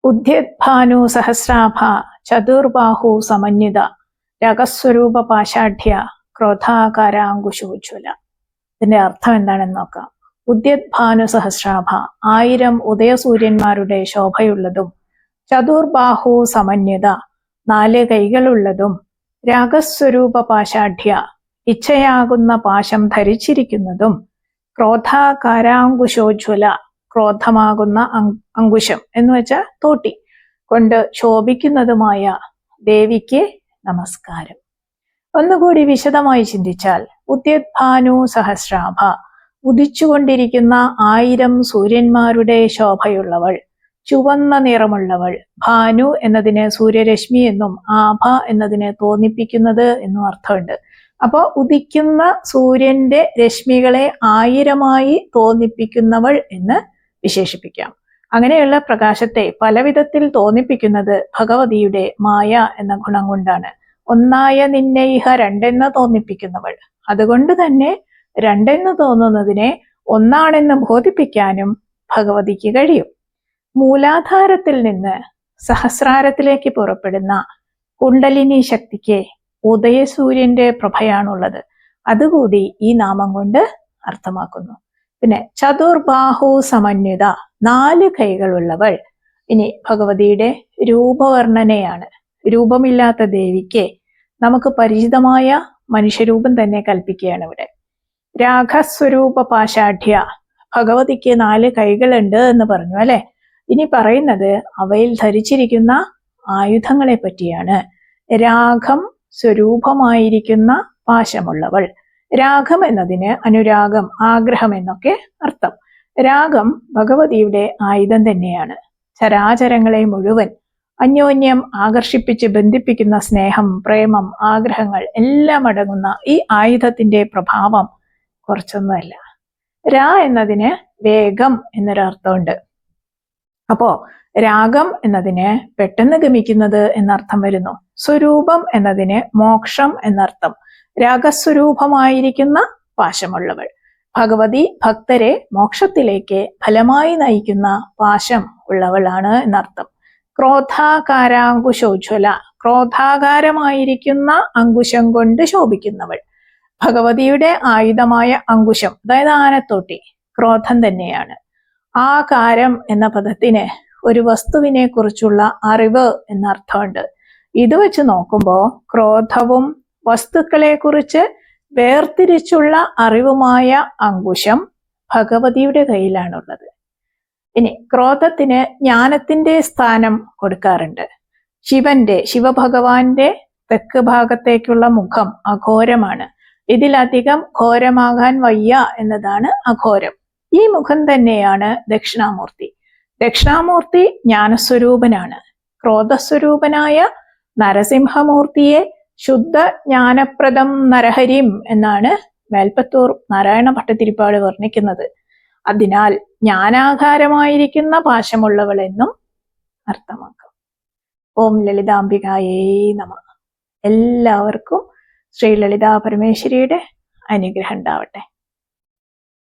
ഉദ്യദ്ഭാനു സഹസ്രാഭ ചതുർബാഹു സമന്വിത രകസ്വരൂപ പാഷാഢ്യ ക്രോധാകാരാങ്കുശോജ്വല. ഇതിന്റെ അർത്ഥം എന്താണെന്ന് നോക്കാം. ഉദ്യദ്ഭാനു സഹസ്രാഭ 1000 ഉദയസൂര്യന്മാരുടെ ശോഭയുള്ളതും, ചതുർബാഹു സമന്വിത 4 കൈകളുള്ളതും, രാഗസ്വരൂപ പാഷാഢ്യ ഇച്ഛയാകുന്ന പാശം ധരിച്ചിരിക്കുന്നതും, ക്രോധാകാരാങ്കുശോജ്വല ക്രോധമാകുന്ന അങ്കുശം എന്ന് വെച്ചാൽ തോട്ടി കൊണ്ട് ശോഭിക്കുന്നതുമായ ദേവിക്ക് നമസ്കാരം. ഒന്നുകൂടി വിശദമായി ചിന്തിച്ചാൽ, ഉദ്യദ്ഭാനു സഹസ്രാഭ ഉദിച്ചുകൊണ്ടിരിക്കുന്ന 1000 സൂര്യന്മാരുടെ ശോഭയുള്ളവൾ, ചുവന്ന നിറമുള്ളവൾ. ഭാനു എന്നതിന് സൂര്യരശ്മി എന്നും ആഭ എന്നതിന് തോന്നിപ്പിക്കുന്നത് എന്നും അർത്ഥമുണ്ട്. അപ്പോൾ ഉദിക്കുന്ന സൂര്യന്റെ രശ്മികളെ 1000 തോന്നിപ്പിക്കുന്നവൾ എന്ന് വിശേഷിപ്പിക്കാം. അങ്ങനെയുള്ള പ്രകാശത്തെ പലവിധത്തിൽ തോന്നിപ്പിക്കുന്നത് ഭഗവതിയുടെ മായ എന്ന ഗുണം കൊണ്ടാണ്. ഒന്നായ നിന്നെ ഇഹ രണ്ടെന്ന് തോന്നിപ്പിക്കുന്നവൾ. അതുകൊണ്ട് തന്നെ രണ്ടെന്ന് തോന്നുന്നതിനെ ഒന്നാണെന്ന് ബോധിപ്പിക്കാനും ഭഗവതിക്ക് കഴിയും. മൂലാധാരത്തിൽ നിന്ന് സഹസ്രാരത്തിലേക്ക് പുറപ്പെടുന്ന കുണ്ടലിനി ശക്തിക്ക് ഉദയസൂര്യന്റെ പ്രഭയാണുള്ളത്. അതുകൂടി ഈ നാമം കൊണ്ട് അർത്ഥമാക്കുന്നു. പിന്നെ ചതുർബാഹു സമന്വിത 4 കൈകളുള്ളവൾ. ഇനി ഭഗവതിയുടെ രൂപവർണ്ണനയാണ്. രൂപമില്ലാത്ത ദേവിക്ക് നമുക്ക് പരിചിതമായ മനുഷ്യരൂപം തന്നെ കൽപ്പിക്കുകയാണ് ഇവിടെ. രാഗസ്വരൂപ പാഷാഢ്യ, ഭഗവതിക്ക് 4 കൈകളുണ്ട് എന്ന് പറഞ്ഞു അല്ലെ. ഇനി പറയുന്നത് അവയിൽ ധരിച്ചിരിക്കുന്ന ആയുധങ്ങളെ പറ്റിയാണ്. രാഗം സ്വരൂപമായിരിക്കുന്ന പാശമുള്ളവൾ. രാഗം എന്നതിന് അനുരാഗം, ആഗ്രഹം എന്നൊക്കെ അർത്ഥം. രാഗം ഭഗവതിയുടെ ആയുധം തന്നെയാണ്. ചരാചരങ്ങളെ മുഴുവൻ അന്യോന്യം ആകർഷിപ്പിച്ച് ബന്ധിപ്പിക്കുന്ന സ്നേഹം, പ്രേമം, ആഗ്രഹങ്ങൾ എല്ലാം അടങ്ങുന്ന ഈ ആയുധത്തിന്റെ പ്രഭാവം കുറച്ചൊന്നുമല്ല. രാ എന്നതിന് വേഗം എന്നൊരർത്ഥമുണ്ട്. അപ്പോ രാഗം എന്നതിന് പെട്ടെന്ന് ഗമിക്കുന്നത് എന്നർത്ഥം വരുന്നു. സ്വരൂപം എന്നതിന് മോക്ഷം എന്നർത്ഥം. രാഗസ്വരൂപമായിരിക്കുന്ന പാശമുള്ളവൾ. ഭഗവതി ഭക്തരെ മോക്ഷത്തിലേക്ക് ഫലമായി നയിക്കുന്ന പാശം ഉള്ളവളാണ് എന്നർത്ഥം. ക്രോധാകാരാങ്കുശോജ്വല, ക്രോധാകാരമായിരിക്കുന്ന അങ്കുശം കൊണ്ട് ശോഭിക്കുന്നവൾ. ഭഗവതിയുടെ ആയുധമായ അങ്കുശം, അതായത് ആനത്തോട്ടി, ക്രോധം തന്നെയാണ്. ആകാരം എന്ന പദത്തിന് ഒരു വസ്തുവിനെ കുറിച്ചുള്ള അറിവ് എന്നർത്ഥമുണ്ട്. ഇത് വെച്ച് നോക്കുമ്പോൾ ക്രോധവും വസ്തുക്കളെ കുറിച്ച് വേർതിരിച്ചുള്ള അറിവുമായ അങ്കുശം ഭഗവതിയുടെ കയ്യിലാണുള്ളത്. ഇനി ക്രോധത്തിന് ജ്ഞാനത്തിന്റെ സ്ഥാനം കൊടുക്കാറുണ്ട്. ശിവഭഗവാന്റെ തെക്ക് ഭാഗത്തേക്കുള്ള മുഖം അഘോരമാണ്. ഇതിലധികം ഘോരമാകാൻ വയ്യ എന്നതാണ് അഘോരം. ഈ മുഖം തന്നെയാണ് ദക്ഷിണാമൂർത്തി. ദക്ഷിണാമൂർത്തി ജ്ഞാനസ്വരൂപനാണ്. ക്രോധസ്വരൂപനായ നരസിംഹമൂർത്തിയെ ശുദ്ധ ജ്ഞാനപ്രദം നരഹരിം എന്നാണ് മേൽപ്പത്തൂർ നാരായണ ഭട്ടതിരിപ്പാട് വർണ്ണിക്കുന്നത്. അതിനാൽ ജ്ഞാനാകാരമായിരിക്കുന്ന പാശമുള്ളവളെന്നും അർത്ഥമാക്കാം. ഓം ലളിതാംബികായേ നമഃ. എല്ലാവർക്കും ശ്രീ ലളിതാ പരമേശ്വരിയുടെ അനുഗ്രഹം ഉണ്ടാവട്ടെ.